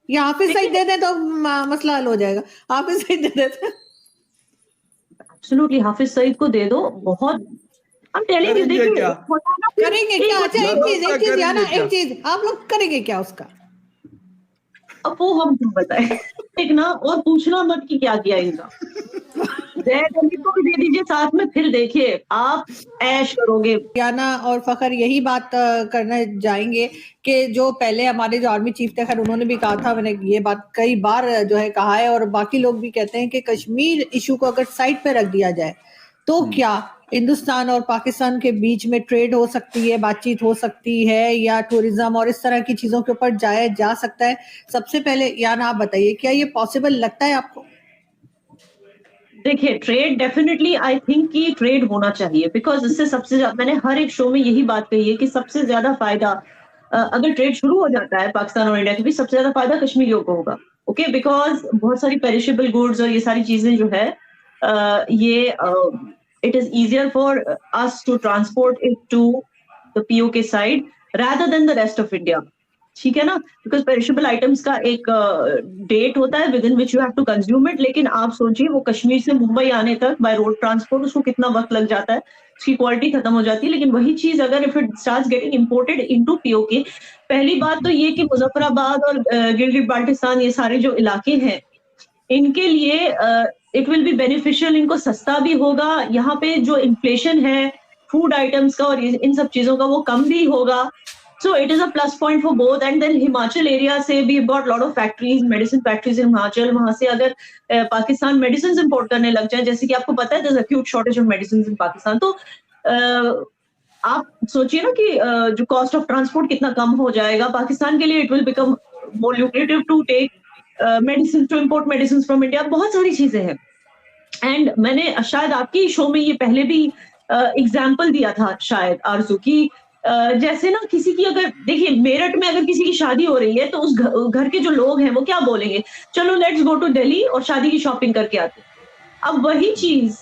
या हाफिज सईद देखिए दे दें तो मसला हल हो जाएगा, हाफिज सईद दे देते हैं। एब्सोल्युटली हाफिज सईद को दे दो, बहुत आई एम टेलिंग यू। करेंगे देखिए क्या? होता है ना कि करेंगे क्या? अच्छा एक नरोत्ता एक चीज यार ना, करेंगे क्या? एक चीज आप लोग करेंगे क्या उसका? अब वो हम क्यों बताएं। एक ना, और पूछना मत कि क्या किया इनका। जय दिल्ली को भी दे दीजिए साथ में, फिर देखिए आप ऐश करोगे। याना और फखर यही बात करने जाएंगे कि जो पहले हमारे जो आर्मी चीफ थे, खैर उन्होंने भी कहा था, मैंने ये बात कई बार जो है कहा है, और बाकी लोग भी कहते हैं कि कश्मीर इशू को अगर साइड पे रख दिया जाए तो क्या हिंदुस्तान और पाकिस्तान के बीच में ट्रेड हो सकती है, बातचीत हो सकती है, या टूरिज्म और इस तरह की चीजों के ऊपर जाया जा सकता है? सबसे पहले याना आप बताइए, क्या ये पॉसिबल लगता है आपको? देखिए ट्रेड डेफिनेटली आई थिंक कि ट्रेड होना चाहिए, बिकॉज इससे सबसे ज्यादा, मैंने हर एक शो में यही बात कही है कि सबसे ज्यादा फायदा अगर ट्रेड शुरू हो जाता है पाकिस्तान और इंडिया के बीच, सबसे ज्यादा फायदा कश्मीरियों को होगा। ओके, बिकॉज बहुत सारी पेरिशेबल गुड्स और ये सारी चीजें जो है ये it is easier for us to transport it to the PoK side rather than the rest of India। ठीक है ना, बिकॉज पेरिशेबल आइटम्स का एक डेट होता है within which you have to consume it, लेकिन आप सोचिए वो कश्मीर से मुंबई आने तक बाय रोड ट्रांसपोर्ट उसको कितना वक्त लग जाता है, उसकी क्वालिटी खत्म हो जाती है। लेकिन वही चीज अगर if it starts getting imported into PoK, पहली बात तो ये कि मुजफ्फराबाद और गिलगित बाल्टिस्तान ये सारे जो इलाके हैं इनके लिए इट विल बी बेनिफिशियल, इनको सस्ता भी होगा, यहाँ पे जो इन्फ्लेशन है फूड आइटम्स का और इन सब चीजों का वो कम भी होगा। So it is a plus point for both। And then Himachal area से भी got lot of factories, medicine factories in Himachal। वहां से अगर पाकिस्तान मेडिसिन इंपोर्ट करने लग जाए, जैसे कि आपको पता है there's acute shortage of medicines in Pakistan, तो आप सोचिए ना कि जो कॉस्ट ऑफ ट्रांसपोर्ट कितना कम हो जाएगा पाकिस्तान के लिए। It will become more lucrative to take medicine, to import medicine from India. बहुत सारी चीजें हैं। एंड मैंने शायद आपकी शो में ये पहले भी एग्जाम्पल दिया था शायद आरजू की, जैसे ना किसी की अगर, देखिए मेरठ में अगर किसी की शादी हो रही है तो उस घर के जो लोग हैं वो क्या बोलेंगे, चलो लेट्स गो टू दिल्ली और शादी की शॉपिंग करके आते। अब वही चीज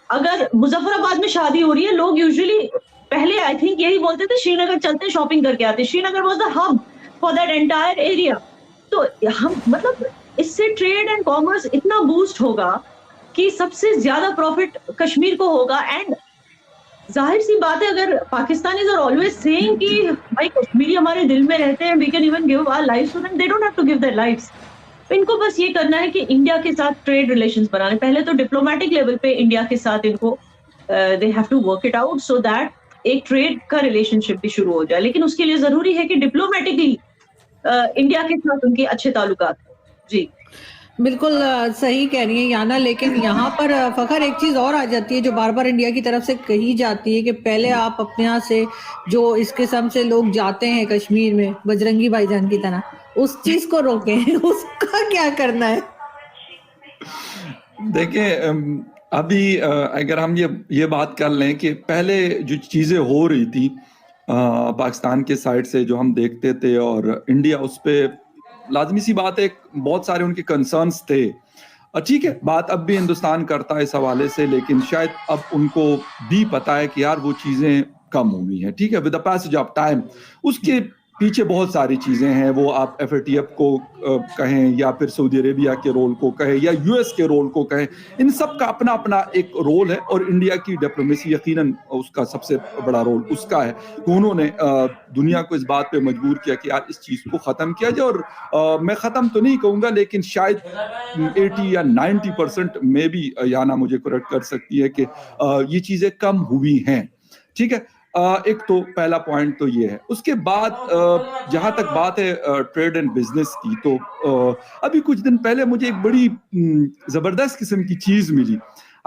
अगर मुजफ्फराबाद में शादी हो रही है, लोग यूजुअली पहले आई थिंक यही बोलते थे श्रीनगर चलते हैं शॉपिंग करके आते। Srinagar was the hub for that entire area. तो हम मतलब इससे ट्रेड एंड कॉमर्स इतना बूस्ट होगा कि सबसे ज्यादा प्रॉफिट कश्मीर को होगा। एंड जाहिर सी बात है, अगर पाकिस्तानीज आर ऑलवेज सेइंग कि भाई कश्मीरी हमारे दिल में रहते हैं, we can even give our lives to them, they don't have to give their lives. इनको बस ये करना है कि इंडिया के साथ ट्रेड रिलेशंस बनाने, पहले तो डिप्लोमेटिक लेवल पे इंडिया के साथ इनको they have to work it out so that एक ट्रेड का रिलेशनशिप भी शुरू हो जाए। लेकिन उसके लिए जरूरी है कि डिप्लोमेटिकली इंडिया के साथ उनके अच्छे ताल्लुकात। जी बिल्कुल सही कह रही है याना, लेकिन यहाँ पर फखर एक चीज और आ जाती है जो बार बार इंडिया की तरफ से कही जाती है कि पहले आप अपने यहाँ से जो इस किस्म से लोग जाते हैं कश्मीर में बजरंगी भाईजान की तरह, उस चीज को रोकें। उसका क्या करना है? देखिए अभी अगर हम ये बात कर लें कि पहले जो चीजें हो रही थी पाकिस्तान के साइड से जो हम देखते थे, और इंडिया उस पे लाजमी सी बात है बहुत सारे उनके कंसर्न्स थे। ठीक है, बात अब भी हिंदुस्तान करता है इस हवाले से, लेकिन शायद अब उनको भी पता है कि यार वो चीजें कम हो गई हैं। ठीक है, with the passage of time उसके पीछे बहुत सारी चीजें हैं। वो आप एफएटीएफ को कहें या फिर सऊदी अरेबिया के रोल को कहें या यूएस के रोल को कहें, इन सब का अपना अपना एक रोल है। और इंडिया की डिप्लोमेसी यकीनन उसका सबसे बड़ा रोल उसका है कि उन्होंने दुनिया को इस बात पे मजबूर किया कि यार इस चीज को खत्म किया जाए। और मैं खत्म तो नहीं कहूंगा, लेकिन शायद 80 या 90% में भी याना मुझे करेक्ट कर सकती है कि ये चीजें कम हुई हैं। ठीक है, एक तो पहला पॉइंट तो ये है। उसके बाद जहां तक बात है ट्रेड एंड बिजनेस की, तो अभी कुछ दिन पहले मुझे एक बड़ी जबरदस्त किस्म की चीज मिली।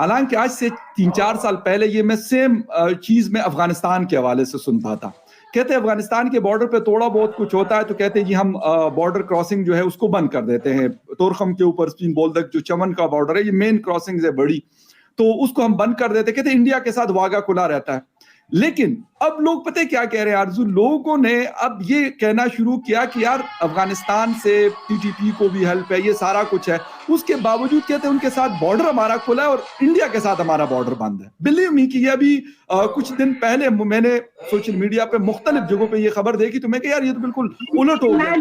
हालांकि आज से 3-4 साल पहले ये मैं सेम चीज में अफगानिस्तान के हवाले से सुनता था। कहते हैं अफगानिस्तान के बॉर्डर पे थोड़ा बहुत कुछ होता है तो कहते हैं जी हम बॉर्डर क्रॉसिंग जो है उसको बंद कर देते हैं। तोरखम के ऊपर स्पीन बोलदक जो चमन का बॉर्डर है, ये मेन क्रॉसिंग है बड़ी, तो उसको हम बंद कर देते। कहते इंडिया के साथ वागा खुला रहता है। लेकिन अब लोग पता है क्या कह रहे हैं आरजू, लोगों ने अब ये कहना शुरू किया कि यार अफगानिस्तान से टीटीपी को भी हेल्प है, ये सारा कुछ है, उसके बावजूद कहते हैं उनके साथ बॉर्डर हमारा खुला है और इंडिया के साथ हमारा बॉर्डर बंद है। बिलीव मी कि ये अभी कुछ दिन पहले मैंने सोशल मीडिया पे मुख्तलिफ जगहों पे ये खबर देखी, तो मैं कहा यार ये तो बिल्कुल उलट हो गया।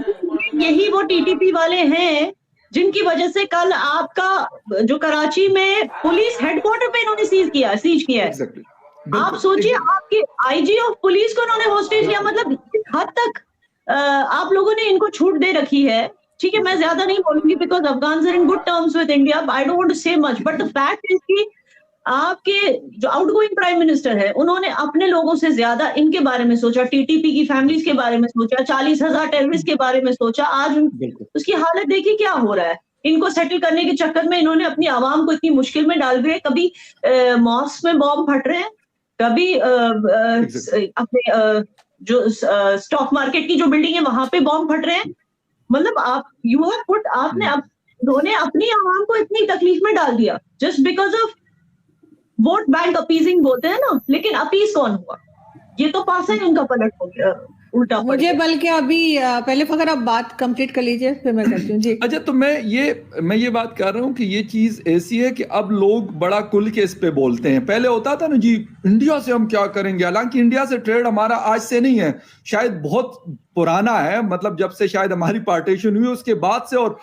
यही वो टीटीपी वाले हैं जिनकी वजह से कल आपका जो कराची में पुलिस हेडक्वार्टर पे इन्होंने सीज किया है। Exactly. आप सोचिए, आपके आईजी ऑफ पुलिस को इन्होंने होस्टेज लिया, मतलब इस हद तक आप लोगों ने इनको छूट दे रखी है। ठीक है, मैं ज्यादा नहीं बोलूंगी because Afghans are in good terms with India, I don't want to say much, but the fact is कि आपके जो आउटगोइंग प्राइम मिनिस्टर है उन्होंने अपने लोगों से ज्यादा इनके बारे में सोचा, टीटीपी की फैमिलीज के बारे में सोचा, 40,000 टेररिस्ट के बारे में सोचा। आज उसकी हालत देखिए क्या हो रहा है। इनको सेटल करने के चक्कर में इन्होंने अपनी आवाम को इतनी मुश्किल में डाल दिया। कभी मॉस्क में बॉम्ब फट रहे हैं, कभी अपने जो स्टॉक मार्केट की जो बिल्डिंग है वहां पे बॉम्ब फट रहे हैं। मतलब आपने उन्होंने अपनी आवाम को इतनी तकलीफ में डाल दिया just because of vote bank appeasing बोलते हैं ना, लेकिन अपीज कौन हुआ? ये तो पासा ही उनका पलट हो गया, उल्टा मुझे बल्कि अभी पहले फकर आप बात कंप्लीट कर लीजिए फिर मैं करती हूँ जी। अच्छा, तो मैं ये बात कर रहा हूँ कि ये चीज ऐसी है कि अब लोग बड़ा खुल के इस पे बोलते हैं। पहले होता था ना जी, इंडिया से हम क्या करेंगे, हालांकि इंडिया से ट्रेड हमारा आज से नहीं है, शायद बहुत पुराना है, मतलब जब से शायद हमारी पार्टीशन हुई उसके बाद से, और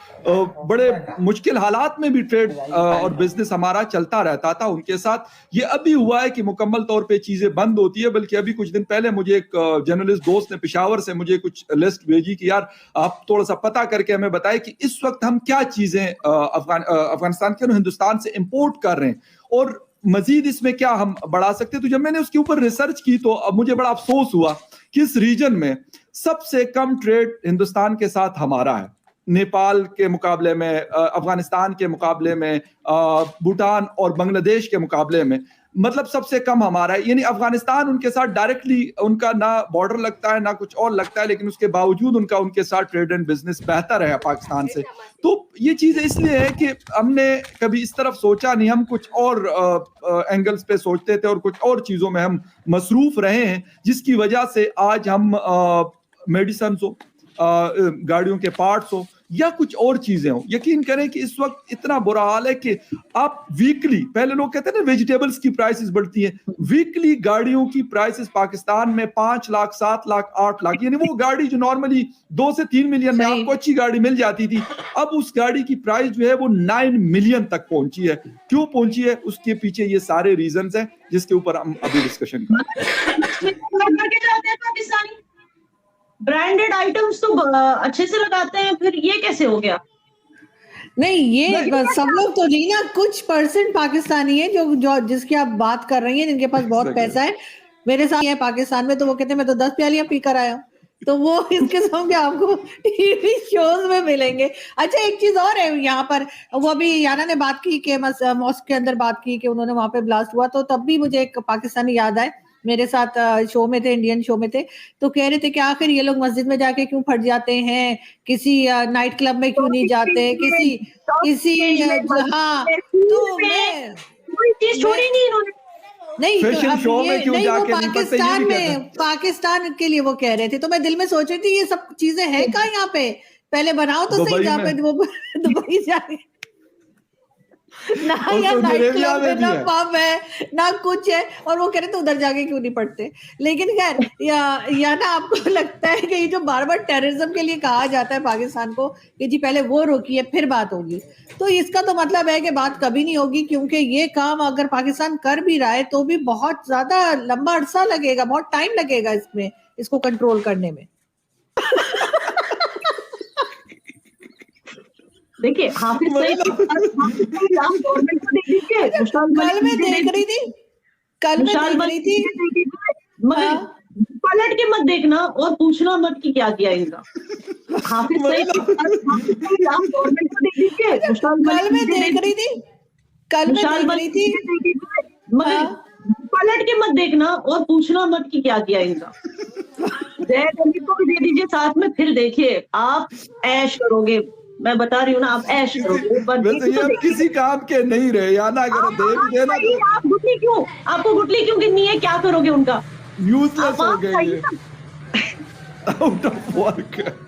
बड़े मुश्किल हालात में भी ट्रेड और बिजनेस हमारा चलता रहता था उनके साथ। ये अभी हुआ है कि मुकम्मल तौर पे चीजें बंद होती है, बल्कि अभी कुछ दिन पहले मुझे एक जर्नलिस्ट दोस्त ने पेशावर से मुझे कुछ लिस्ट भेजी कि यार आप थोड़ा सा पता करके हमें बताएं कि इस वक्त हम क्या चीजें अफगानिस्तान के और हिंदुस्तान से इंपोर्ट कर रहे हैं और मजीद इसमें क्या हम बढ़ा सकते हैं। तो जब मैंने उसके ऊपर रिसर्च की तो अब मुझे बड़ा अफसोस हुआ कि इस रीजन में सबसे कम ट्रेड हिंदुस्तान के साथ हमारा है, नेपाल के मुकाबले में, अफगानिस्तान के मुकाबले में, भूटान और बांग्लादेश के मुकाबले में, मतलब सबसे कम हमारा है। यानी अफगानिस्तान उनके साथ डायरेक्टली उनका ना बॉर्डर लगता है ना कुछ और लगता है, लेकिन उसके बावजूद उनके साथ ट्रेड एंड बिजनेस बेहतर है पाकिस्तान से। तो ये चीज इसलिए है कि हमने कभी इस तरफ सोचा नहीं, हम कुछ और एंगल्स पे सोचते थे और कुछ और चीजों में हम मसरूफ रहे हैं, जिसकी वजह से आज हम मेडिसिन हो, गाड़ियों के पार्ट्स हो या कुछ और चीजें हो, यकीन करें कि इस वक्त इतना बुरा हाल है कि आप वीकली, पहले लोग कहते हैं ना वेजिटेबल्स की प्राइसेस बढ़ती हैं, वीकली गाड़ियों की प्राइसेस पाकिस्तान में 5 लाख 7 लाख 8 लाख, यानी वो गाड़ी जो नॉर्मली 2 से 3 मिलियन में आपको अच्छी गाड़ी मिल जाती थी, अब उस गाड़ी की प्राइस जो है वो 9 मिलियन तक पहुंची है। क्यों पहुंची है? उसके पीछे ये सारे रीजंस हैं जिसके ऊपर हम अभी डिस्कशन करें। ब्रांडेड आइटम्स तो अच्छे से लगाते हैं, फिर ये कैसे हो गया? नहीं, ये सब लोग तो नहीं ना, कुछ परसेंट पाकिस्तानी है जो जिसकी आप बात कर रही हैं, जिनके पास बहुत पैसा है। मेरे साथ है पाकिस्तान में, तो वो कहते हैं मैं तो 10 प्यालियां पी कर आया हूँ, तो वो इस किस्म के आपको टीवी शोज में मिलेंगे। अच्छा, एक चीज और है यहाँ पर, वो अभी याना ने बात की कि मॉस्क के अंदर बात की कि उन्होंने वहां पे ब्लास्ट हुआ, तो तब भी मुझे एक पाकिस्तानी याद आए, मेरे साथ शो में थे, इंडियन शो में थे, तो कह रहे थे कि आखिर ये लोग मस्जिद में जाके क्यों फट जाते हैं, किसी नाइट क्लब में क्यों नहीं जाते, किसी हाँ, तो मैं छोड़ी नहीं इन्होंने, नहीं फैशन शो में क्यों जाके वो पाकिस्तान के लिए वो कह रहे थे, तो मैं दिल में सोच रही थी ये सब चीजें हैं कहाँ यहाँ पे, पहले बनाओ तो सही, जहाँ पे वो दुबई जाके ना या नाइट क्लब है, ना पब है, ना कुछ है, और वो कह रहे तो उधर जाके क्यों नहीं पढ़ते। लेकिन खैर या ना आपको लगता है कि ये जो बार बार टेररिज्म के लिए कहा जाता है पाकिस्तान को कि जी पहले वो रोकिए फिर बात होगी, तो इसका तो मतलब है कि बात कभी नहीं होगी, क्योंकि ये काम अगर पाकिस्तान कर भी रहा है तो भी बहुत ज्यादा लंबा अरसा लगेगा, बहुत टाइम लगेगा इसमें, इसको कंट्रोल करने में। देखिए हाफिज सईद गवर्नमेंट को देख लीजिए, कल मैं देख रही थी मगर पलट के मत देखना और पूछना मत कि क्या किया इनका। हाफिज सईद गवर्नमेंट को देख लीजिए, कल मैं देख रही थी मगर पलट के मत देखना और पूछना मत कि क्या किया इनका। जय दलित को भी दे दीजिए साथ में, फिर देखिए आप ऐश करोगे, मैं बता रही हूँ ना, आप ऐश करोगे। वैसे ये आप किसी काम के नहीं रहे या ना, अगर दे भी देना तो आप गुटली क्यों, आपको गुटली क्यों गिननी है, क्या करोगे उनका? यूजलेस हो गए, आउट ऑफ वर्क।